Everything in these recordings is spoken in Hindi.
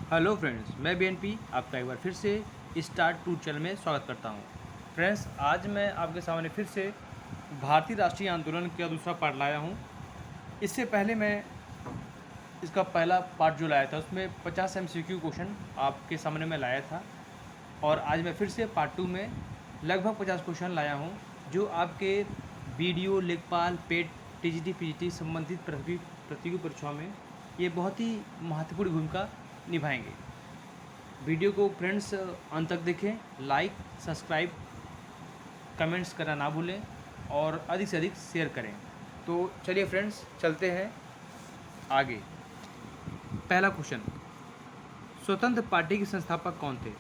हेलो फ्रेंड्स, मैं बीएनपी आपका एक बार फिर से स्टार्ट टू चैनल में स्वागत करता हूं। फ्रेंड्स, आज मैं आपके सामने फिर से भारतीय राष्ट्रीय आंदोलन का दूसरा पार्ट लाया हूं। इससे पहले मैं इसका पहला पार्ट जो लाया था उसमें 50 एमसीक्यू क्वेश्चन आपके सामने मैं लाया था, और आज मैं फिर से पार्ट 2 में लगभग 50 क्वेश्चन लाया हूं जो आपके वीडियो, लेखपाल, पेट, टीजीटी, पीजीटी संबंधित प्रतियोगी परीक्षाओं में ये बहुत ही महत्वपूर्ण भूमिका निभाएंगे। वीडियो को फ्रेंड्स अंत तक देखें, लाइक, सब्सक्राइब, कमेंट्स करना ना भूलें और अधिक से अधिक शेयर करें। तो चलिए फ्रेंड्स, चलते हैं आगे। पहला क्वेश्चन, स्वतंत्र पार्टी के संस्थापक कौन थे?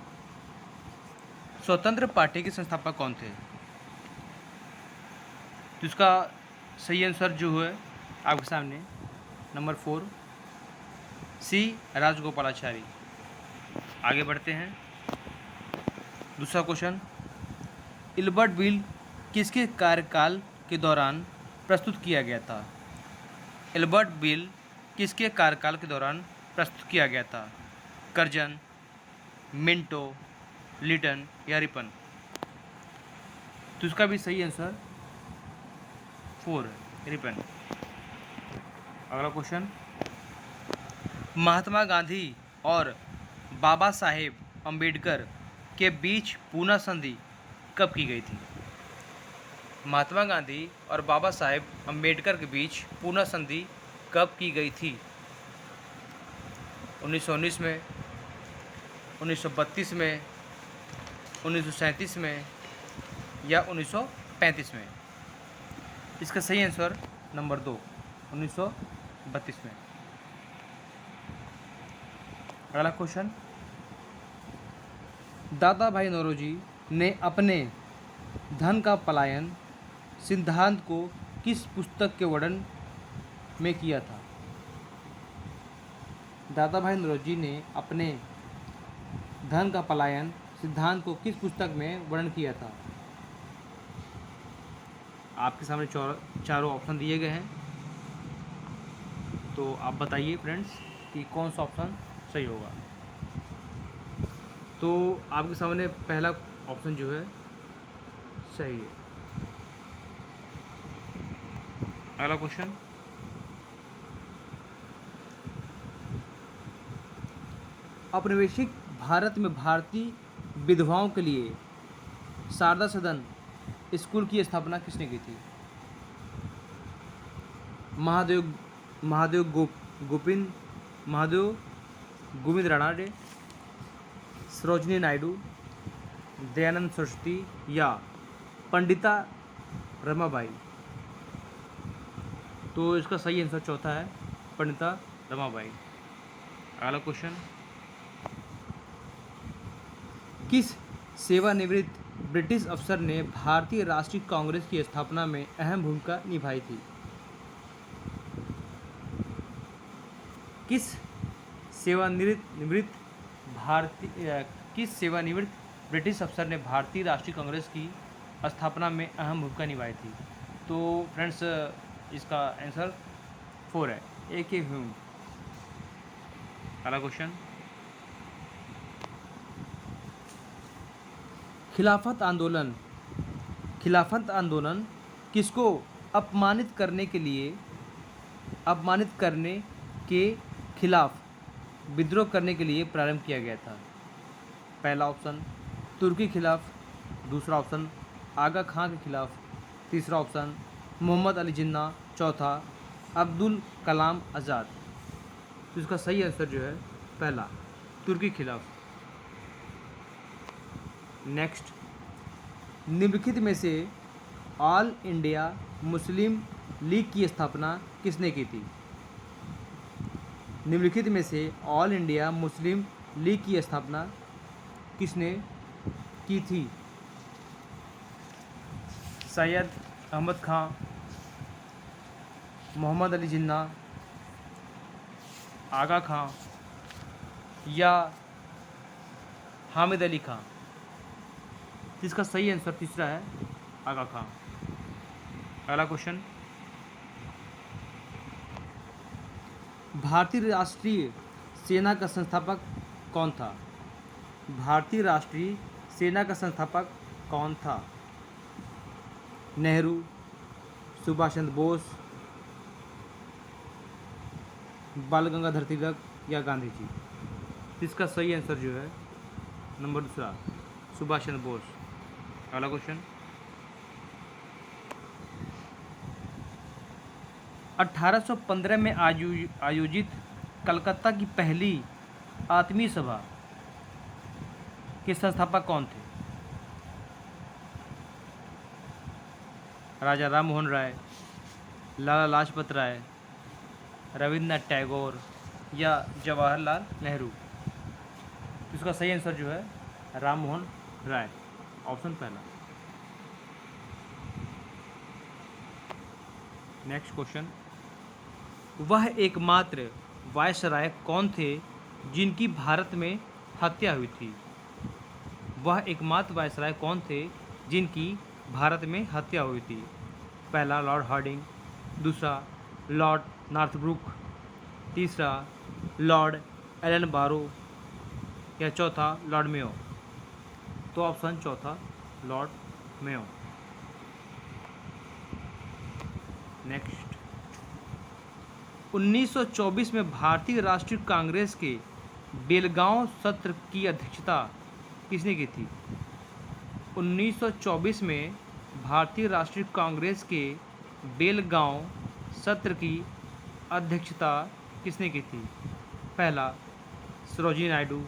स्वतंत्र पार्टी के संस्थापक कौन थे? तो इसका सही आंसर जो है आपके सामने नंबर 4 सी राजगोपालाचारी। आगे बढ़ते हैं। दूसरा क्वेश्चन, इल्बर्ट बिल किसके कार्यकाल के दौरान प्रस्तुत किया गया था? इल्बर्ट बिल किसके कार्यकाल के दौरान प्रस्तुत किया गया था? कर्जन, मिंटो, लिटन या रिपन? तो इसका भी सही आंसर 4 है, रिपन। अगला क्वेश्चन, महात्मा गांधी और बाबा साहेब अम्बेडकर के बीच पूना संधि कब की गई थी? महात्मा गांधी और बाबा साहेब अम्बेडकर के बीच पूना संधि कब की गई थी? 1919 में, 1932 में, 1937 में या 1935 में? इसका सही आंसर नंबर 2 1932 में। अगला क्वेश्चन, दादा भाई नौरोजी ने अपने धन का पलायन सिद्धांत को किस पुस्तक के वर्णन में किया था? दादा भाई नौरोजी ने अपने धन का पलायन सिद्धांत को किस पुस्तक में वर्णन किया था? आपके सामने चारों ऑप्शन दिए गए हैं, तो आप बताइए फ्रेंड्स कि कौन सा ऑप्शन सही होगा। तो आपके सामने पहला ऑप्शन जो है सही है। अगला क्वेश्चन, औपनिवेशिक भारत में भारतीय विधवाओं के लिए शारदा सदन स्कूल की स्थापना किसने की थी? महादेव महादेव गोविंद गोविंद राणाडे, सरोजनी नायडू, दयानंद सरस्वती या पंडिता रमाबाई? तो इसका सही आंसर चौथा है, पंडिता रमाबाई। अगला क्वेश्चन, किस सेवानिवृत्त ब्रिटिश अफसर ने भारतीय राष्ट्रीय कांग्रेस की स्थापना में अहम भूमिका निभाई थी? किस सेवानिवृत्त ब्रिटिश अफसर ने भारतीय राष्ट्रीय कांग्रेस की स्थापना में अहम भूमिका निभाई थी? तो फ्रेंड्स, इसका आंसर 4 है, A.K. ह्यूम। अगला क्वेश्चन, खिलाफत आंदोलन किसको अपमानित करने के खिलाफ विद्रोह करने के लिए प्रारंभ किया गया था? पहला ऑप्शन तुर्की खिलाफ, दूसरा ऑप्शन आगा खां के खिलाफ, तीसरा ऑप्शन मोहम्मद अली जिन्ना, चौथा अब्दुल कलाम आज़ाद। तो इसका सही आंसर जो है पहला, तुर्की खिलाफ। नेक्स्ट, निम्नलिखित में से ऑल इंडिया मुस्लिम लीग की स्थापना किसने की थी? निम्नलिखित में से ऑल इंडिया मुस्लिम लीग की स्थापना किसने की थी? सैयद अहमद खां, मोहम्मद अली जिन्ना, आगा खां या हामिद अली खां? जिसका सही आंसर तीसरा है, आगा खां। अगला क्वेश्चन, भारतीय राष्ट्रीय सेना का संस्थापक कौन था? भारतीय राष्ट्रीय सेना का संस्थापक कौन था? नेहरू, सुभाष चंद्र बोस, बाल गंगाधर तिलक या गांधी जी? इसका सही आंसर जो है नंबर दूसरा, सुभाष चंद्र बोस। अगला क्वेश्चन, 1815 में आयोजित कलकत्ता की पहली आत्मीय सभा के संस्थापक कौन थे? राजा राम मोहन राय, लाला लाजपत राय, रविन्द्रनाथ टैगोर या जवाहरलाल नेहरू? इसका सही आंसर जो है राम मोहन राय, ऑप्शन पहला। नेक्स्ट क्वेश्चन, वह एकमात्र वायसराय कौन थे जिनकी भारत में हत्या हुई थी? वह एकमात्र वायसराय कौन थे जिनकी भारत में हत्या हुई थी? पहला लॉर्ड हार्डिंग, दूसरा लॉर्ड नॉर्थब्रुक, तीसरा लॉर्ड एलन बारो या चौथा लॉर्ड मेयो? तो ऑप्शन चौथा लॉर्ड मेयो। नेक्स्ट, 1924 में भारतीय राष्ट्रीय कांग्रेस के बेलगांव सत्र की अध्यक्षता किसने की थी? 1924 में भारतीय राष्ट्रीय कांग्रेस के बेलगांव सत्र की अध्यक्षता किसने की थी? पहला सरोजिनी नायडू,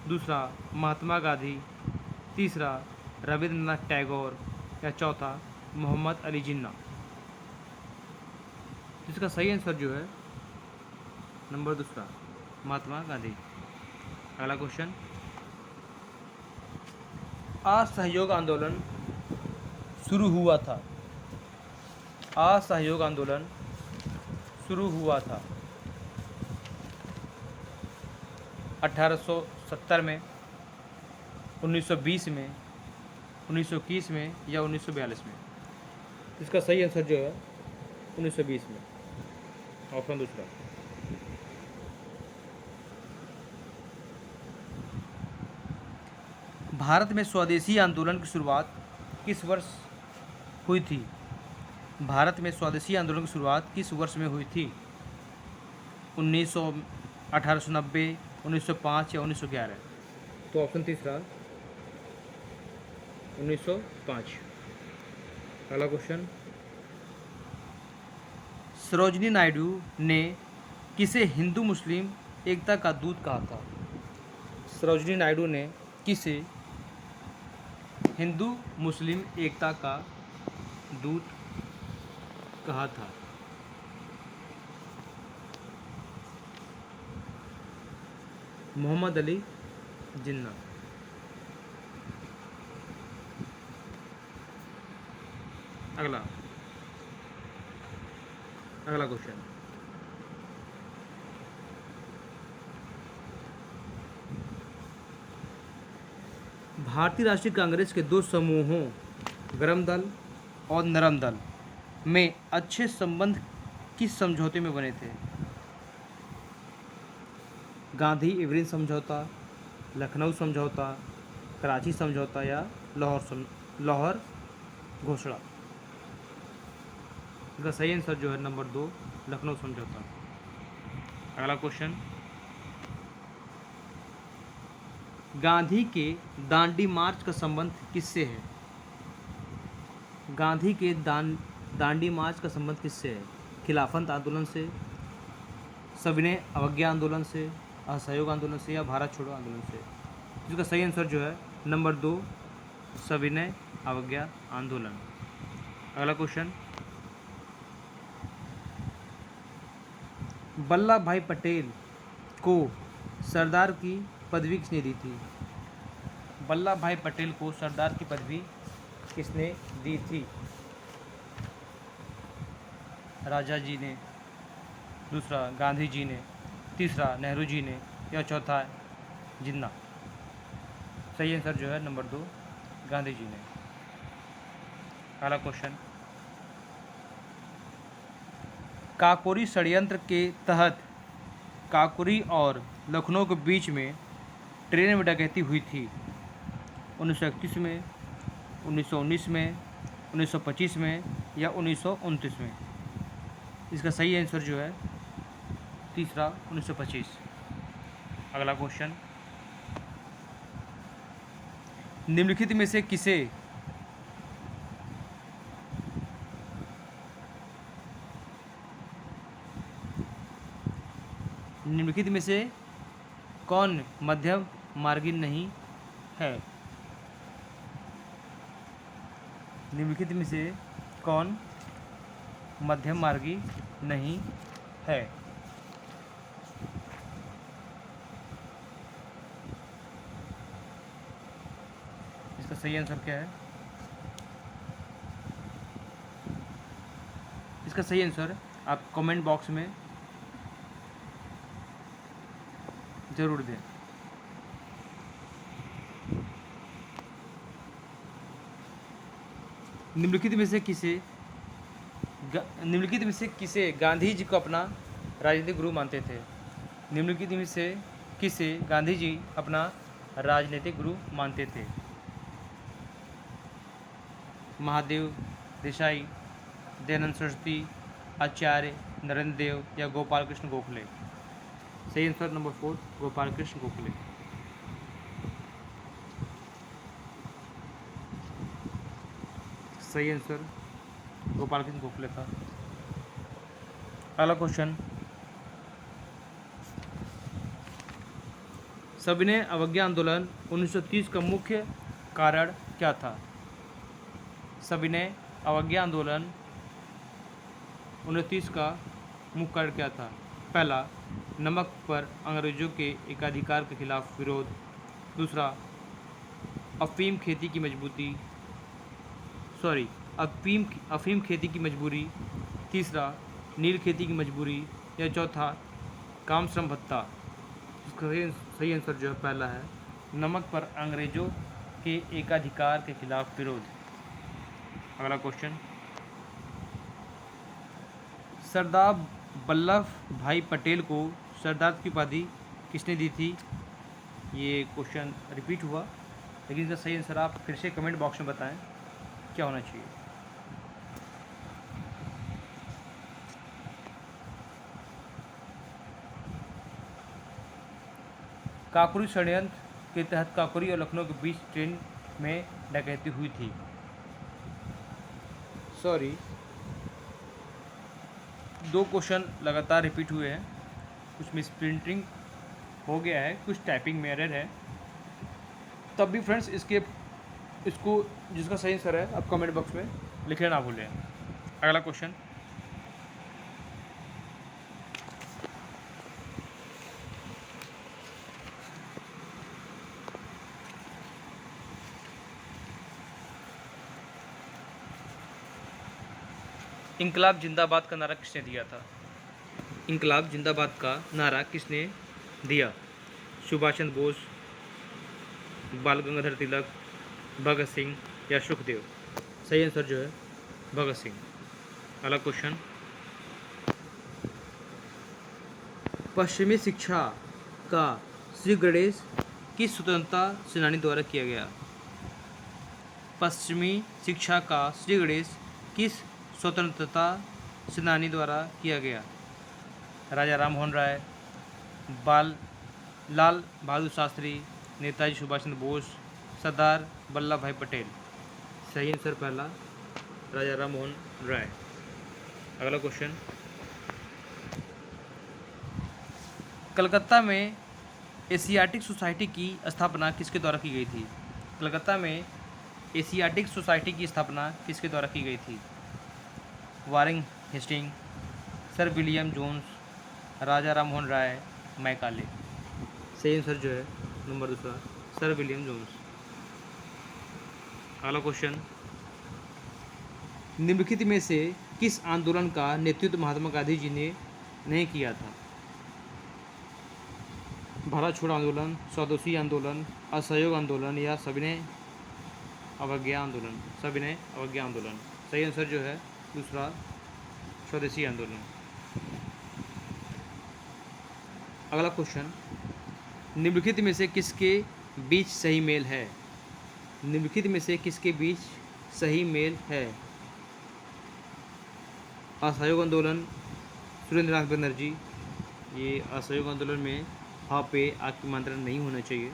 दूसरा महात्मा गांधी, तीसरा रविंद्रनाथ टैगोर या चौथा मोहम्मद अली जिन्ना? इसका सही आंसर जो है नंबर दूसरा, महात्मा गांधी। अगला क्वेश्चन, असहयोग आंदोलन शुरू हुआ था। असहयोग आंदोलन शुरू हुआ था 1870 में, 1920 में, 1921 में या 1942 में? इसका सही आंसर जो है 1920 में, ऑप्शन दूसरा। भारत में स्वदेशी आंदोलन की शुरुआत किस वर्ष हुई थी? भारत में स्वदेशी आंदोलन की शुरुआत किस वर्ष में हुई थी? 1890, 1905 या 1911? तो ऑप्शन तीसरा 1905। अगला क्वेश्चन, सरोजिनी नायडू ने किसे हिंदू मुस्लिम एकता का दूत कहा था? सरोजिनी नायडू ने किसे हिंदू मुस्लिम एकता का दूत कहा था? मोहम्मद अली जिन्ना। अगला क्वेश्चन, भारतीय राष्ट्रीय कांग्रेस के दो समूहों गर्म दल और नरम दल में अच्छे संबंध किस समझौते में बने थे? गांधी इवरिन समझौता, लखनऊ समझौता, कराची समझौता या लाहौर घोषणा? इसका सही आंसर जो है नंबर 2, लखनऊ समझौता। अगला क्वेश्चन, गांधी के दांडी मार्च का संबंध किससे है? गांधी के दांडी मार्च का संबंध किससे है? खिलाफत आंदोलन से, सविनय अवज्ञा आंदोलन से, असहयोग आंदोलन से या भारत छोड़ो आंदोलन से? जिसका सही आंसर जो है नंबर 2, सविनय अवज्ञा आंदोलन। अगला क्वेश्चन, वल्लभ भाई पटेल को सरदार की पदवी किसने दी थी? वल्लभ भाई पटेल को सरदार की पदवी किसने दी थी? राजा जी ने, दूसरा गांधी जी ने, तीसरा नेहरू जी ने या चौथा जिन्ना? सही आंसर जो है नंबर 2, गांधी जी ने। अगला क्वेश्चन, काकोरी षड्यंत्र के तहत काकोरी और लखनऊ के बीच में ट्रेन में डकैती हुई थी? 1931 में, 1919 में, 1925 में या 1929 में? इसका सही आंसर जो है तीसरा 1925। अगला क्वेश्चन, निम्नलिखित में से किसे निम्नलिखित में से कौन मध्यम मार्गी नहीं है? निम्नलिखित में से कौन मध्यम मार्गी नहीं है? इसका सही आंसर क्या है? इसका सही आंसर आप कमेंट बॉक्स में जरूर दें। निम्नलिखित में से किसे गांधी जी को अपना राजनीतिक गुरु मानते थे? निम्नलिखित में से किसे गांधी जी अपना राजनीतिक गुरु मानते थे? महादेव देसाई, दयानंद सरस्वती, आचार्य नरेंद्र देव या गोपाल कृष्ण गोखले? सही आंसर नंबर 4 गोपाल कृष्ण गोखले। सही आंसर गोपाल कृष्ण गोखले था। अगला क्वेश्चन, सविनय अवज्ञा आंदोलन 1930 का मुख्य कारण क्या था? सविनय अवज्ञा आंदोलन 1930 का मुख्य कारण क्या था? पहला, नमक पर अंग्रेजों के एकाधिकार के खिलाफ विरोध। दूसरा, अफीम खेती की मजबूरी। तीसरा, नील खेती की मजबूरी। या चौथा, काम श्रम भत्ता। इसका सही आंसर जो है पहला है, नमक पर अंग्रेजों के एकाधिकार के खिलाफ विरोध। अगला क्वेश्चन, सरदार वल्लभ भाई पटेल को सरदार की उपाधि किसने दी थी? ये क्वेश्चन रिपीट हुआ, लेकिन इसका सही आंसर आप फिर से कमेंट बॉक्स में बताएं क्या होना चाहिए। काकोरी षड्यंत्र के तहत काकोरी और लखनऊ के बीच ट्रेन में डकैती हुई थी। दो क्वेश्चन लगातार रिपीट हुए हैं, कुछ मिसप्रिंटिंग हो गया है, कुछ टाइपिंग में एरर है। तब भी फ्रेंड्स इसको जिसका सही आंसर है आप कमेंट बॉक्स में लिखना ना भूलें। अगला क्वेश्चन, इंकलाब जिंदाबाद का नारा किसने दिया था? इंकलाब जिंदाबाद का नारा किसने दिया? सुभाष चंद्र बोस, बाल गंगाधर तिलक, भगत सिंह या सुखदेव? सही आंसर जो है भगत सिंह। अगला क्वेश्चन, पश्चिमी शिक्षा का श्री गणेश किस स्वतंत्रता सेनानी द्वारा किया गया? पश्चिमी शिक्षा का श्री गणेश किस स्वतंत्रता सेनानी द्वारा किया गया? राजा राममोहन राय, लाल बहादुर शास्त्री, नेताजी सुभाष चंद्र बोस, सरदार वल्लभ भाई पटेल? सही आंसर पहला, राजा राममोहन राय। अगला क्वेश्चन, कलकत्ता में एशियाटिक सोसाइटी की स्थापना किसके द्वारा की गई थी? कलकत्ता में एशियाटिक सोसाइटी की स्थापना किसके द्वारा की गई थी? Warren Hasting, sir William Jones, Raja Rammohan Roy, Macaulay? सही आंसर जो है नंबर दूसरा, सर विलियम जोन्स। अगला क्वेश्चन, निम्नलिखित में से किस आंदोलन का नेतृत्व महात्मा गांधी जी ने नहीं किया था? भारत छोड़ो आंदोलन, स्वदेशी आंदोलन, असहयोग आंदोलन या सविनय अवज्ञा आंदोलन? सविनय अवज्ञा आंदोलन। सही आंसर जो है दूसरा, स्वदेशी आंदोलन। अगला क्वेश्चन, निम्नलिखित में से किसके बीच सही मेल है? निम्नलिखित में से किसके बीच सही मेल है? असहयोग आंदोलन, सुरेंद्रनाथ बनर्जी। ये असहयोग आंदोलन में हाँ पे आग की मात्रा नहीं होना चाहिए।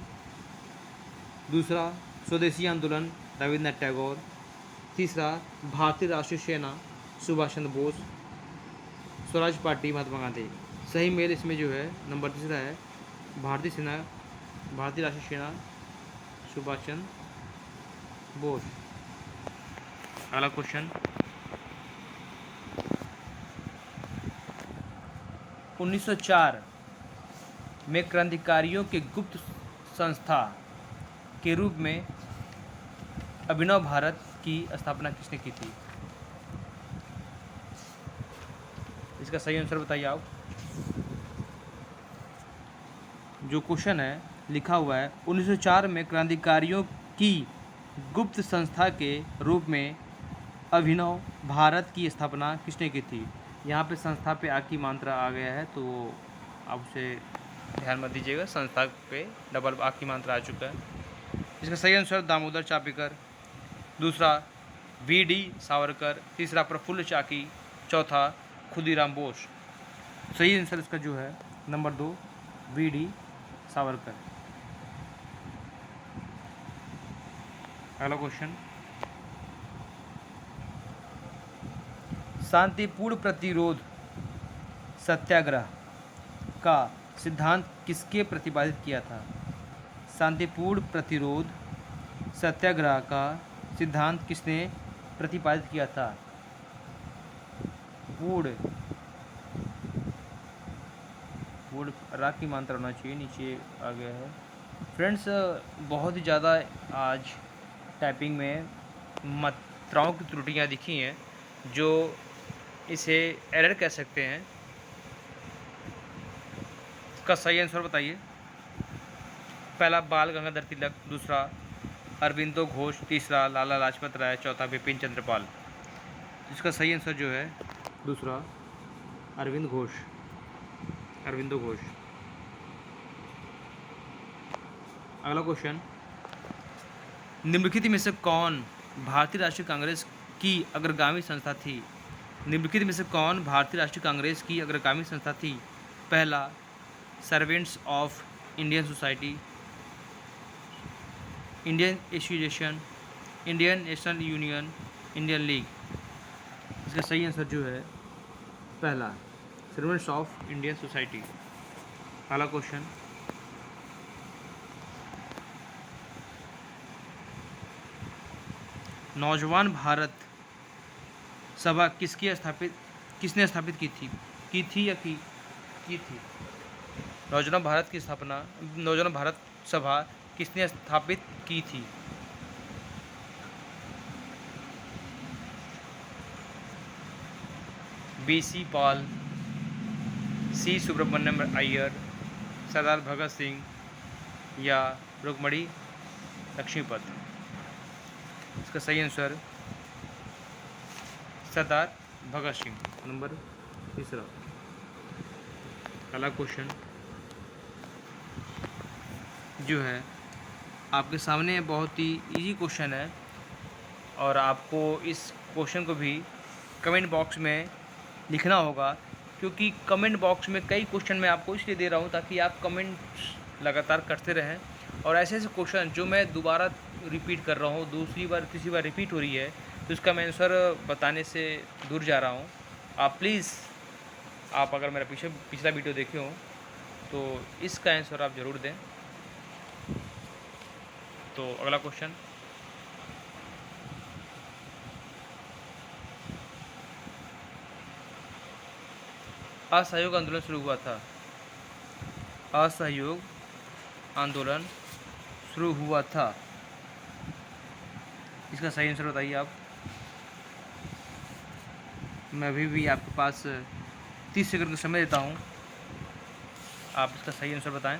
दूसरा, स्वदेशी आंदोलन, रविन्द्रनाथ टैगोर। तीसरा, भारतीय राष्ट्रीय सेना, सुभाष चंद्र बोस। स्वराज पार्टी, महात्मा गांधी। सही मेल इसमें जो है नंबर तीसरा है, भारतीय राष्ट्रीय सेना, सुभाष चंद्र बोस। अगला क्वेश्चन, 1904 में क्रांतिकारियों के गुप्त संस्था के रूप में अभिनव भारत की स्थापना किसने की थी? इसका सही आंसर बताइए आप। जो क्वेश्चन है लिखा हुआ है 1904 में क्रांतिकारियों की गुप्त संस्था के रूप में अभिनव भारत की स्थापना किसने की थी? यहाँ पे संस्था पे आ की मात्रा आ गया है, तो आप उसे ध्यान मत दीजिएगा। संस्था पे डबल आ की मात्रा आ चुका है। इसका सही आंसर दामोदर चापीकर। दूसरा, वी.डी. सावरकर। तीसरा, प्रफुल्ल चाकी। चौथा, खुदीराम बोस। सही आंसर इसका जो है नंबर 2, वी.डी. सावरकर। अगला क्वेश्चन, शांतिपूर्ण प्रतिरोध सत्याग्रह का सिद्धांत किसके प्रतिपादित किया था? शांतिपूर्ण प्रतिरोध सत्याग्रह का सिद्धांत किसने प्रतिपादित किया था? पूर्ण राग की मात्रा होना चाहिए, नीचे आ गया है। फ्रेंड्स, बहुत ही ज़्यादा आज टाइपिंग में मात्राओं की त्रुटियां दिखी हैं, जो इसे एरर कह सकते हैं। इसका सही आंसर बताइए। पहला, बाल गंगाधर तिलक। दूसरा, अरबिंदो घोष। तीसरा, लाला लाजपत राय। चौथा, बिपिन चंद्रपाल। इसका सही आंसर जो है दूसरा, अरविंदो घोष। अगला क्वेश्चन, निम्नलिखित में से कौन भारतीय राष्ट्रीय कांग्रेस की अग्रगामी संस्था थी? निम्नलिखित में से कौन भारतीय राष्ट्रीय कांग्रेस की अग्रगामी संस्था थी? पहला, servants of Indian society, Indian association, Indian national union, Indian league. इसका सही आंसर जो है पहला, सर्वेंट्स ऑफ इंडियन सोसाइटी। अगला क्वेश्चन, नौजवान भारत सभा किसने स्थापित की थी? नौजवान भारत सभा किसने स्थापित की थी? B.C. पाल, C. सुब्रमण्यम अय्यर, सरदार भगत सिंह या रुक्मणी लक्ष्मीपत। इसका सही आंसर सरदार भगत सिंह, नंबर तीसरा। अगला क्वेश्चन जो है आपके सामने बहुत ही इजी क्वेश्चन है, और आपको इस क्वेश्चन को भी कमेंट बॉक्स में लिखना होगा, क्योंकि कमेंट बॉक्स में कई क्वेश्चन मैं आपको इसलिए दे रहा हूँ ताकि आप कमेंट लगातार करते रहें, और ऐसे क्वेश्चन जो मैं दोबारा रिपीट कर रहा हूँ, तीसरी बार रिपीट हो रही है, तो इसका मैं आंसर बताने से दूर जा रहा हूँ। आप प्लीज़, आप अगर मेरा पिछला वीडियो देखे हो तो इसका आंसर आप ज़रूर दें। तो अगला क्वेश्चन, असहयोग आंदोलन शुरू हुआ था। असहयोग आंदोलन शुरू हुआ था, इसका सही आंसर बताइए आप। मैं अभी भी आपके पास 30 सेकंड का समय देता हूँ, आप इसका सही आंसर बताएं।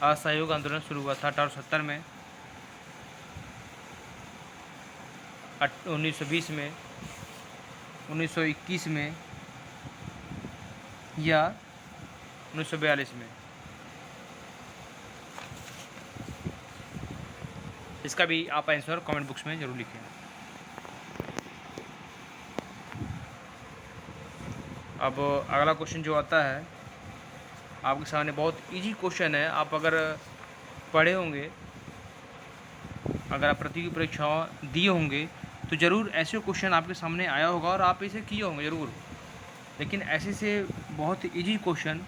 असहयोग आंदोलन शुरू हुआ था 1870 में, 1920 में, 1921 में या 1942 में। इसका भी आप आंसर कमेंट बॉक्स में ज़रूर लिखें। अब अगला क्वेश्चन जो आता है आपके सामने, बहुत इजी क्वेश्चन है। आप अगर पढ़े होंगे, अगर आप प्रतियोगी परीक्षाएं दिए होंगे तो ज़रूर ऐसे क्वेश्चन आपके सामने आया होगा और आप इसे किए होंगे ज़रूर। लेकिन ऐसे से बहुत इजी क्वेश्चन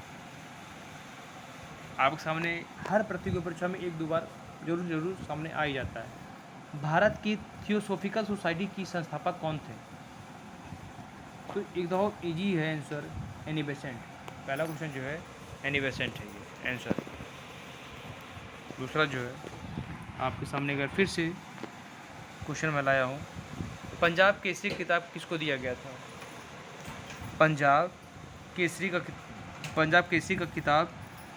आपके सामने हर प्रतियोगी परीक्षा में एक दो बार जरूर सामने आ ही जाता है। भारत की थियोसॉफिकल सोसाइटी की संस्थापक कौन थे? तो एक बहुत इजी है आंसर, एनी बेसेंट। पहला क्वेश्चन जो है एनी बेसेंट है ये आंसर। दूसरा जो है आपके सामने अगर फिर से क्वेश्चन मैं लाया हूँ, पंजाब केसरी किताब किसको दिया गया था? पंजाब केसरी का किताब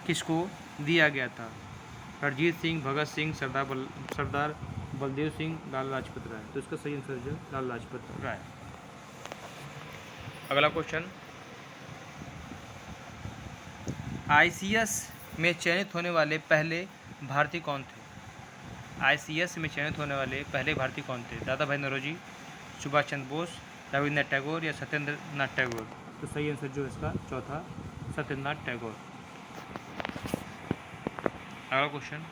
किसको दिया गया था? रणजीत सिंह, भगत सिंह, सरदार बलदेव सिंह, लाला लाजपत राय। तो इसका सही आंसर जो लाला लाजपत राय। अगला क्वेश्चन, आईसीएस में चयनित होने वाले पहले भारतीय कौन थे? आईसीएस में चयनित होने वाले पहले भारतीय कौन थे? दादा भाई नौरोजी, सुभाष चंद्र बोस, रविन्द्रनाथ टैगोर या सत्येंद्र नाथ टैगोर? तो सही आंसर जो इसका चौथा, सत्येंद्र नाथ टैगोर। अगला क्वेश्चन,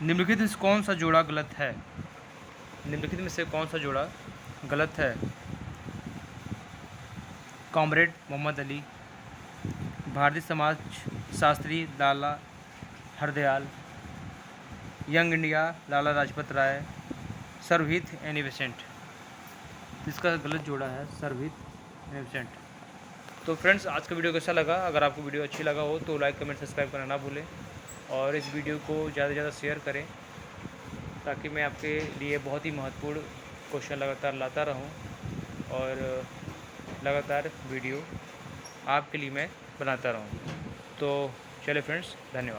निम्नलिखित में से कौन सा जोड़ा गलत है? निम्नलिखित में से कौन सा जोड़ा गलत है? कॉमरेड मोहम्मद अली, भारतीय समाज शास्त्री लाला Hardayal, young India Lala Lajpat Rai, सर्वहित Annie Besant. इसका गलत जोड़ा है सर्वहित एनी बेसेंट। तो फ्रेंड्स, आज का वीडियो कैसा लगा? अगर आपको वीडियो अच्छी लगा हो तो लाइक कमेंट सब्सक्राइब करना ना भूलें और इस वीडियो को ज़्यादा से ज़्यादा शेयर करें, ताकि मैं आपके लिए बहुत ही महत्वपूर्ण क्वेश्चन लगातार लाता रहूं और लगातार वीडियो आपके लिए मैं बनाता रहूं। तो चलिए फ्रेंड्स, धन्यवाद।